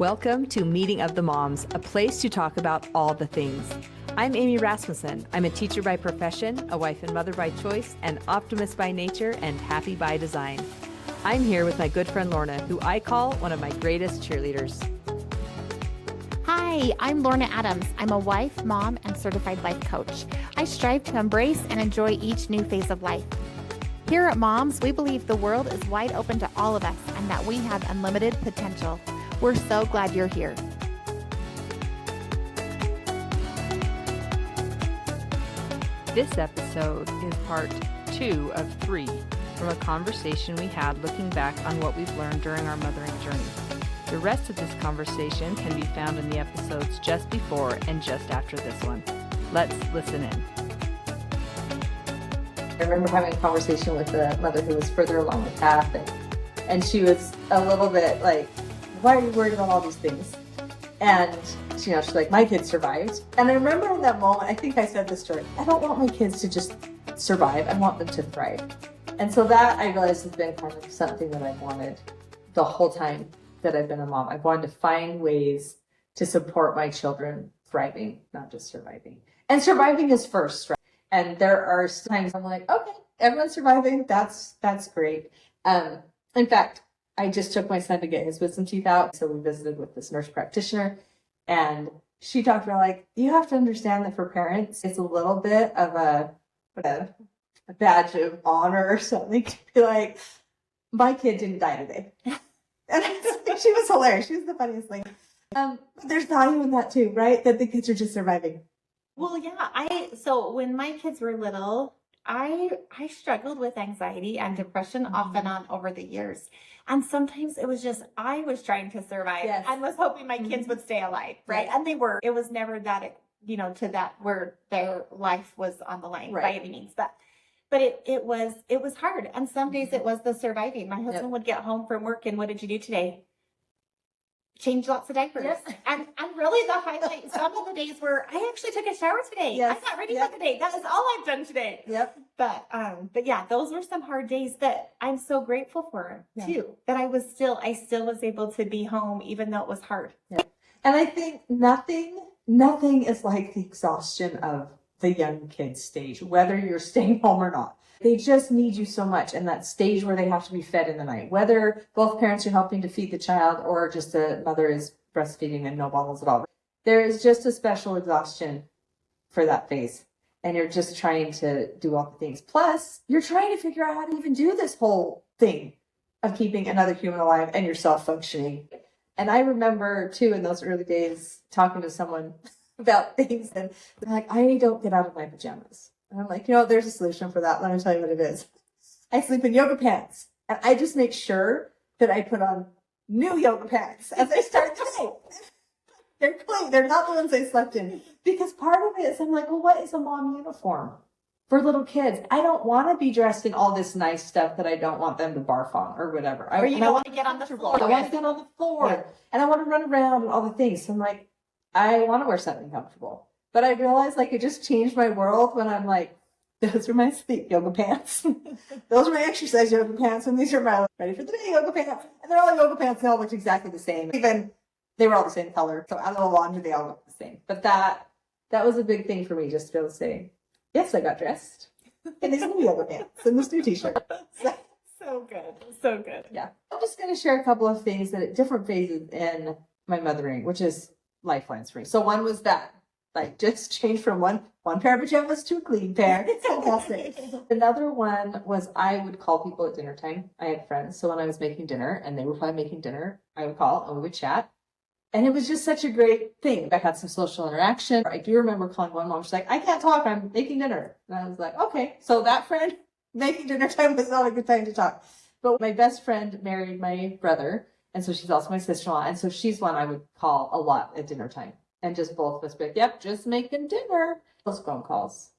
Welcome to Meeting of the Moms, a place to talk about all the things. I'm Amy Rasmussen. I'm a teacher by profession, a wife and mother by choice, an optimist by nature, and happy by design. I'm here with my good friend Lorna, who I call one of my greatest cheerleaders. Hi, I'm Lorna Adams. I'm a wife, mom, and certified life coach. I strive to embrace and enjoy each new phase of life. Here at Moms, we believe the world is wide open to all of us and that we have unlimited potential. We're so glad you're here. This episode is part 2 of 3 from a conversation we had looking back on what we've learned during our mothering journey. The rest of this conversation can be found in the episodes just before and just after this one. Let's listen in. I remember having a conversation with a mother who was further along the path, and she was a little bit like, why are you worried about all these things? And she's like, my kids survived. And I remember in that moment, I think I said this to her, I don't want my kids to just survive. I want them to thrive. And so that I realized has been kind of something that I've wanted the whole time that I've been a mom. I've wanted to find ways to support my children thriving, not just surviving. And surviving is first, right? And there are times I'm like, okay, everyone's surviving. That's great. In fact, I just took my son to get his wisdom teeth out. So we visited with this nurse practitioner, and she talked about like, you have to understand that for parents, it's a little bit of a badge of honor or something to be like, my kid didn't die today. And she was hilarious. She was the funniest thing. There's value in that too, right? That the kids are just surviving. Well, yeah, so when my kids were little, I struggled with anxiety and depression off and on over the years. And sometimes it was just, I was trying to survive and was hoping my kids would stay alive, right? And they were. It was never that, to that where their life was on the line by any means. But it was hard. And some days it was the surviving. My husband would get home from work and what did you do today? Change lots of diapers. Yes. And really the highlight, some of the days where I actually took a shower today. Yes. I got ready for the day. That is all I've done today. Yep. But yeah, those were some hard days that I'm so grateful for too. That I still was able to be home even though it was hard. Yeah. And I think nothing is like the exhaustion of the young kids stage, whether you're staying home or not. They just need you so much. And that stage where they have to be fed in the night, whether both parents are helping to feed the child or just the mother is breastfeeding and no bottles at all. There is just a special exhaustion for that phase. And you're just trying to do all the things. Plus, you're trying to figure out how to even do this whole thing of keeping another human alive and yourself functioning. And I remember too, in those early days, talking to someone about things and they're like, I don't get out of my pajamas. And I'm like, there's a solution for that. Let me tell you what it is. I sleep in yoga pants. And I just make sure that I put on new yoga pants as I start the day. They're clean. They're not the ones I slept in. Because part of it is I'm like, well, what is a mom uniform for little kids? I don't want to be dressed in all this nice stuff that I don't want them to barf on or whatever. Or you don't want to get on the floor. I want to get on the floor. And I want to run around and all the things. So I'm like, I want to wear something comfortable. But I realized it just changed my world when I'm like, those are my sleep yoga pants. Those are my exercise yoga pants. And these are my ready for the day yoga pants. And they're all yoga pants. They all looked exactly the same. Even they were all the same color. So out of the laundry, they all looked the same. But that was a big thing for me, just to be able to say, yes, I got dressed in these new yoga pants and this new t-shirt. So good. So good. Yeah. I'm just going to share a couple of things that at different phases in my mothering, which is lifelines for me. So one was that. Just change from one pair of pajamas to a clean pair. It's fantastic. Another one was I would call people at dinner time. I had friends. So when I was making dinner and they were probably making dinner, I would call and we would chat. And it was just such a great thing. I had some social interaction. I do remember calling one mom. She's like, I can't talk. I'm making dinner. And I was like, okay. So that friend, making dinner time was not a good time to talk. But my best friend married my brother. And so she's also my sister-in-law. And so she's one I would call a lot at dinner time. And just both of us be like, yep, just making dinner. Those phone calls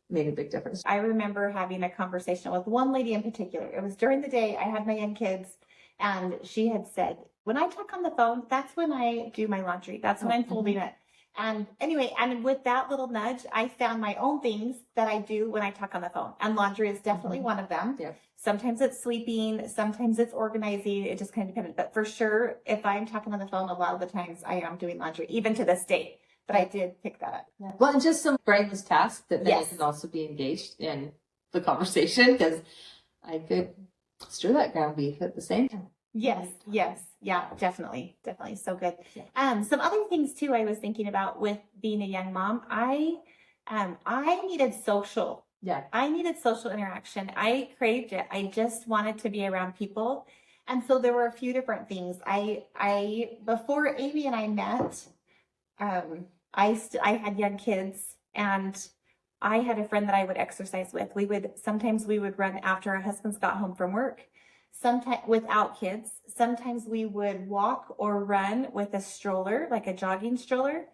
made a big difference. I remember having a conversation with one lady in particular. It was during the day. I had my young kids. And she had said, when I talk on the phone, that's when I do my laundry. That's when I'm folding it. And anyway, and with that little nudge, I found my own things that I do when I talk on the phone. And laundry is definitely one of them. Yeah. Sometimes it's sweeping, sometimes it's organizing. It just kind of depends. But for sure, if I'm talking on the phone, a lot of the times I am doing laundry, even to this day. But I did pick that up. Yeah. Well, and just some brainless tasks that then you Yes. can also be engaged in the conversation, because I could stir that ground beef at the same time. Yes, yes, yeah, definitely, definitely, so good. Yeah. Some other things too I was thinking about with being a young mom. I needed social. Yeah. I needed social interaction. I craved it. I just wanted to be around people, and so there were a few different things. I before Amy and I met, I had young kids, and I had a friend that I would exercise with. Sometimes we would run after our husbands got home from work. Sometimes without kids, sometimes we would walk or run with a stroller, like a jogging stroller.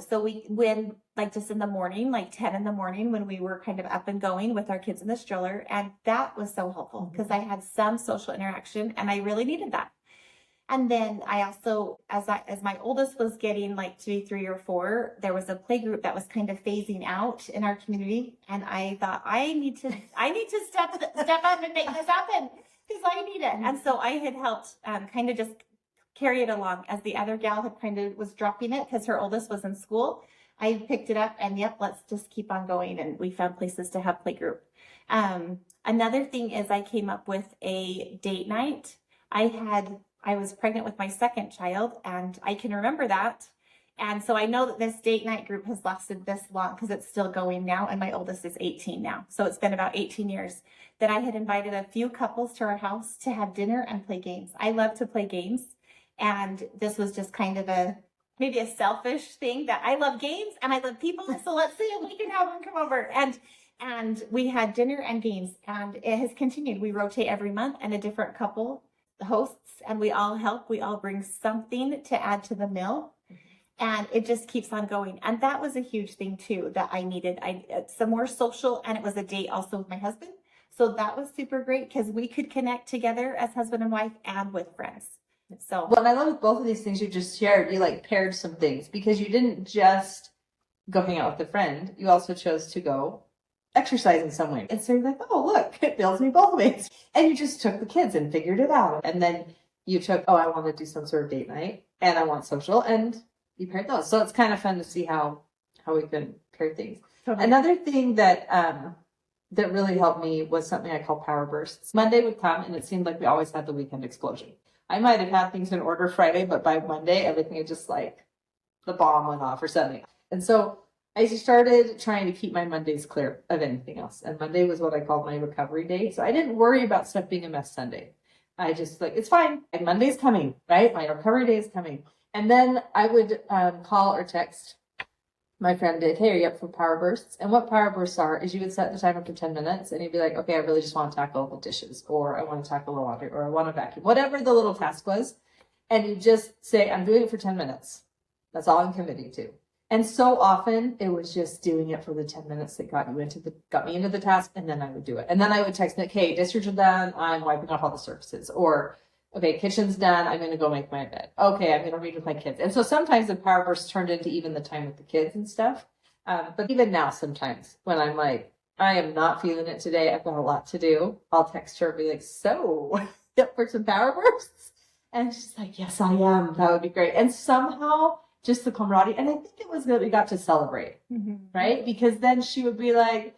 So when like just in the morning, like 10 in the morning, when we were kind of up and going with our kids in the stroller. And that was so helpful because I had some social interaction and I really needed that. And then I also, as my oldest was getting like to be 3 or 4, there was a play group that was kind of phasing out in our community. And I thought, I need to step up and make this happen. Because I need it. And so I had helped kind of just carry it along as the other gal had kind of was dropping it because her oldest was in school. I picked it up and yep, let's just keep on going. And we found places to have play group. Another thing is I came up with a date night. I was pregnant with my second child and I can remember that. And so I know that this date night group has lasted this long because it's still going now. And my oldest is 18 now. So it's been about 18 years that I had invited a few couples to our house to have dinner and play games. I love to play games. And this was just kind of maybe a selfish thing that I love games and I love people. So let's see if we can have them come over. And we had dinner and games and it has continued. We rotate every month and a different couple hosts and we all help. We all bring something to add to the meal. And it just keeps on going. And that was a huge thing too that I needed. Some more social, and it was a date also with my husband. So that was super great because we could connect together as husband and wife and with friends. So Well, and I love with both of these things you just shared, you like paired some things because you didn't just go hang out with a friend. You also chose to go exercise in some way. And so you're like, oh, look, it builds me both ways. And you just took the kids and figured it out. And then you took, oh, I want to do some sort of date night and I want social, and you paired those. So it's kind of fun to see how we can pair things. totally. Another thing that that really helped me was something I call power bursts. Monday would come and it seemed like we always had the weekend explosion. I might have had things in order Friday, but by Monday, everything had just like the bomb went off or something. And so I started trying to keep my Mondays clear of anything else. And Monday was what I called my recovery day. So I didn't worry about stuff being a mess Sunday. I just like, it's fine. And Monday's coming, right? My recovery day is coming. And then I would call or text my friend did, hey, are you up for power bursts? And what power bursts are is you would set the timer for 10 minutes and you'd be like, okay, I really just want to tackle the dishes, or I want to tackle the laundry, or I want to vacuum, whatever the little task was. And you just say, I'm doing it for 10 minutes. That's all I'm committing to. And so often it was just doing it for the 10 minutes that got me into the task, and then I would do it. And then I would text Nick, hey, dishes are done, I'm wiping off all the surfaces. Or, okay, kitchen's done, I'm going to go make my bed. Okay, I'm going to read with my kids. And so sometimes the power burst turned into even the time with the kids and stuff. But even now, sometimes when I'm like, I am not feeling it today, I've got a lot to do, I'll text her and be like, so, up for some power bursts? And she's like, yes, I am. That would be great. And somehow, just the camaraderie. And I think it was that we got to celebrate, right? Because then she would be like,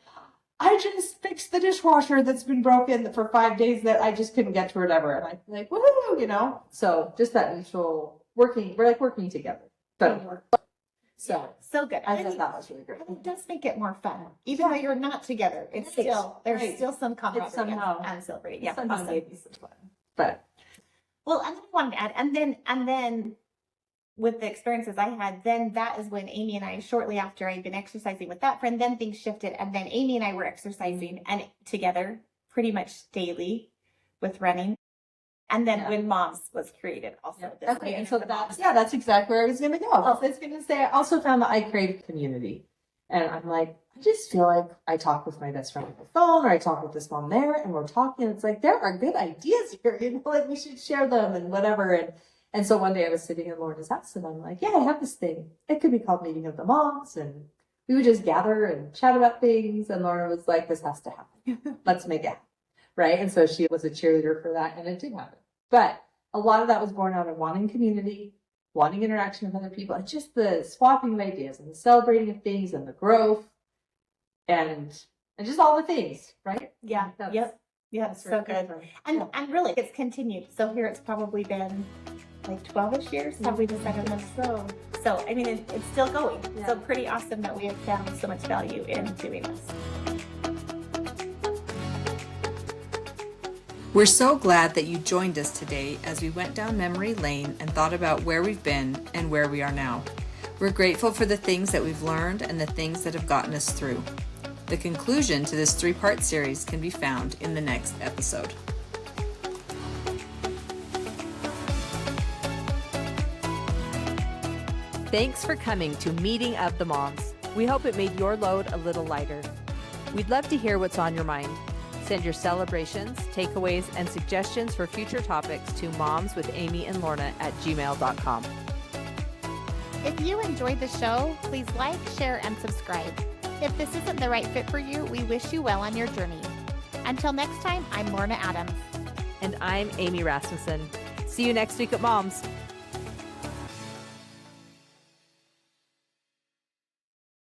I just fixed the dishwasher that's been broken for 5 days that I just couldn't get to or whatever. And I'd be like, woohoo, you know? So just that mutual working, we're like working together. So good. I thought that was really great. It does make it more fun. Even though you're not together, it's still, there's still some camaraderie somehow and celebrating. Yeah, Somehow awesome. maybe some fun. But Well, and then I wanted to add, and then with the experiences I had, then that is when Amy and I, shortly after I'd been exercising with that friend, then things shifted, and then Amy and I were exercising and together pretty much daily with running. And then when Moms was created also. yeah. Okay, and so that's exactly where I was gonna go. I was gonna say I also found that I crave community. And I'm like, I just feel like I talk with my best friend on the phone, or I talk with this mom there, and we're talking. It's like, there are good ideas here, you know, like we should share them and whatever. And so one day I was sitting in Lorna's house and I'm like, yeah, I have this thing. It could be called Meeting of the Moms. And we would just gather and chat about things. And Lorna was like, this has to happen. Let's make it happen. Right. And so she was a cheerleader for that. And it did happen. But a lot of that was born out of wanting community, wanting interaction with other people, and just the swapping of ideas and the celebrating of things and the growth and just all the things. Right. Yeah. Yep. That's So good. And really, it's continued. So here it's probably been like 12-ish years have we decided this. So I mean, it's still going. Yeah. So pretty awesome that we have found so much value in doing this. We're so glad that you joined us today as we went down memory lane and thought about where we've been and where we are now. We're grateful for the things that we've learned and the things that have gotten us through. The conclusion to this 3-part series can be found in the next episode. Thanks for coming to Meeting of the Moms. We hope it made your load a little lighter. We'd love to hear what's on your mind. Send your celebrations, takeaways, and suggestions for future topics to momswithamyandlorna@gmail.com. If you enjoyed the show, please like, share, and subscribe. If this isn't the right fit for you, we wish you well on your journey. Until next time, I'm Lorna Adams. And I'm Amy Rasmussen. See you next week at Moms.